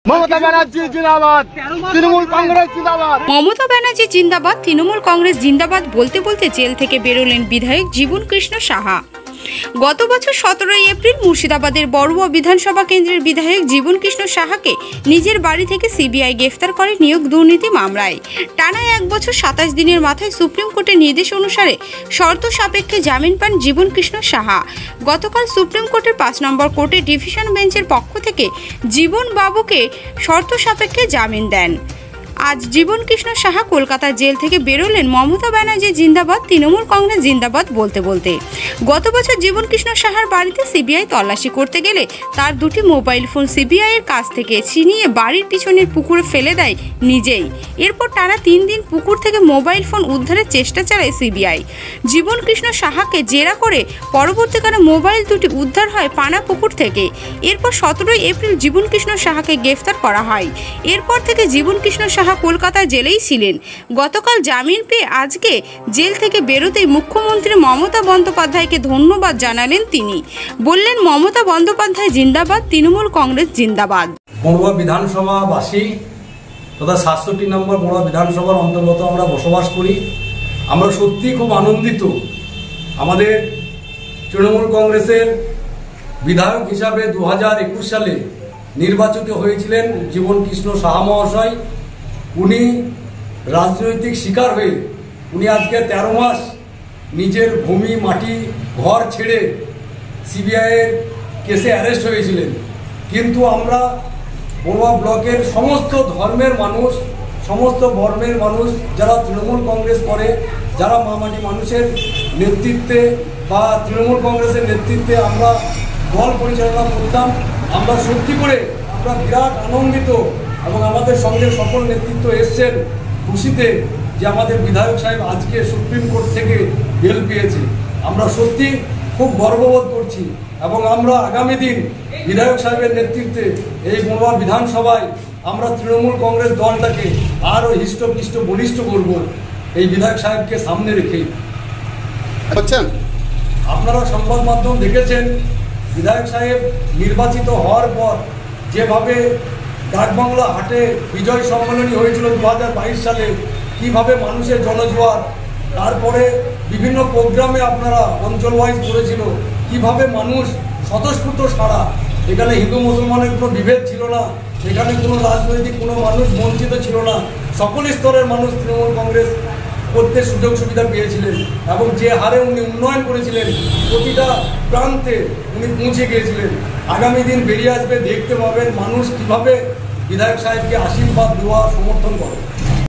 মমতা ব্যানার্জি জিন্দাবাদ, তৃণমূল কংগ্রেস জিন্দাবাদ। মমতা ব্যানার্জি জিন্দাবাদ, তৃণমূল কংগ্রেস জিন্দাবাদ বলতে বলতে জেল থেকে বেরোলেন বিধায়ক জীবন কৃষ্ণ সাহা। গত বছর 17 এপ্রিল মুর্শিদাবাদের বড়ুয়া বিধানসভা কেন্দ্রের বিধায়ক জীবন কৃষ্ণ সাহাকে নিজের বাড়ি থেকে সিবিআই গ্রেফতার করে নিয়োগ দুর্নীতি মামলায়। টানা 1 বছর 27 দিনের মাথায় সুপ্রিম কোর্টের নির্দেশ অনুসারে শর্ত সাপেক্ষে জামিন পান জীবন কৃষ্ণ সাহা। গতকাল সুপ্রিম কোর্টের 5 নম্বর কোর্টের ডিভিশন বেঞ্চের পক্ষ থেকে জীবন বাবুকে শর্ত সাপেক্ষে জামিন দেন। আজ জীবন কৃষ্ণ সাহা কলকাতার জেল থেকে বেরোলেন মমতা ব্যানার্জি জিন্দাবাদ, তৃণমূল কংগ্রেস জিন্দাবাদ বলতে বলতে। গত বছর জীবন কৃষ্ণ সাহার বাড়িতে সিবিআই তল্লাশি করতে গেলে তার 2টি মোবাইল ফোন সিবিআইয়ের কাছ থেকে ছিনিয়ে বাড়ির পিছনের পুকুরে ফেলে দেয় নিজেই। এরপর টানা 3 দিন পুকুর থেকে মোবাইল ফোন উদ্ধারের চেষ্টা চালায় সিবিআই। জীবন কৃষ্ণ সাহাকে জেরা করে পরবর্তীকালে মোবাইল 2টি উদ্ধার হয় পানা পুকুর থেকে। এরপর 17 এপ্রিল জীবন কৃষ্ণ সাহাকে গ্রেফতার করা হয়। এরপর থেকে জীবন কৃষ্ণ সাহা কলকাতা জেলেই ছিলেন। গতকাল জামিন পেয়ে আজকে জেল থেকে বেরোতেই মুখ্যমন্ত্রী মমতা বন্দ্যোপাধ্যায়কে ধন্যবাদ জানালেন তিনি। বললেন, মমতা বন্দ্যোপাধ্যায় জিন্দাবাদ, তৃণমূল কংগ্রেস জিন্দাবাদ। বড়ুয়া বিধানসভাবাসী তথা 67 নম্বর বড়ুয়া বিধানসভার অন্তর্গত আমরা বসবাস করি। আমরা সত্যি খুব আনন্দিত। আমাদের তৃণমূল কংগ্রেসের বিধায়ক হিসাবে 2021 সালে নির্বাচিত হয়েছিলেন জীবন কৃষ্ণ সাহা মহাশয়। উনি রাজনৈতিক শিকার হয়ে উনি আজকে 13 মাস নিজের ভূমি, মাটি, ঘর ছেড়ে সিবিআইয়ের কেসে অ্যারেস্ট হয়েছিলেন। কিন্তু আমরা বড়ুয়া ব্লকের সমস্ত ধর্মের মানুষ, সমস্ত বর্ণের মানুষ যারা তৃণমূল কংগ্রেস করে, যারা মামাটি মানুষের নেতৃত্বে বা তৃণমূল কংগ্রেসের নেতৃত্বে আমরা দল পরিচালনা করতাম, আমরা সত্যি করে আমরা বিরাট আনন্দিত এবং আমাদের সঙ্গে সকল নেতৃত্ব এসছেন খুশিতে যে আমাদের বিধায়ক সাহেব আজকে সুপ্রিম কোর্ট থেকে বেল পেয়েছে। আমরা সত্যি খুব গর্ববোধ করছি এবং আমরা আগামী দিন বিধায়ক সাহেবের নেতৃত্বে এই বড়ুয়া বিধানসভায় আমরা তৃণমূল কংগ্রেস দলটাকে আরও হৃষ্টপুষ্ট বলিষ্ঠ করব এই বিধায়ক সাহেবকে সামনে রেখে। আপনারা সংবাদ মাধ্যম দেখেছেন বিধায়ক সাহেব নির্বাচিত হওয়ার পর যেভাবে ডাকবাংলা হাটে বিজয় সম্মেলনী হয়েছিল 2022 সালে, কিভাবে মানুষের জনজোয়ার, তারপরে বিভিন্ন প্রোগ্রামে আপনারা অঞ্চল ওয়াইজ করেছিল, কিভাবে মানুষ স্বতঃস্ফূর্ত সাড়া। এখানে হিন্দু মুসলমানের কোনো বিভেদ ছিল না, এখানে কোনো রাজনৈতিক কোনো মানুষ বঞ্চিত ছিল না। সকল স্তরের মানুষ তৃণমূল কংগ্রেস করতে সুযোগ সুবিধা পেয়েছিলেন এবং যে হারে উনি উন্নয়ন করেছিলেন প্রতিটা প্রান্তে উনি পৌঁছে গিয়েছিলেন। আগামী দিন বেরিয়ে আসবে, দেখতে পাবেন মানুষ কিভাবে বিধায়ক সাহেবকে আশীর্বাদ দেওয়া সমর্থন করে।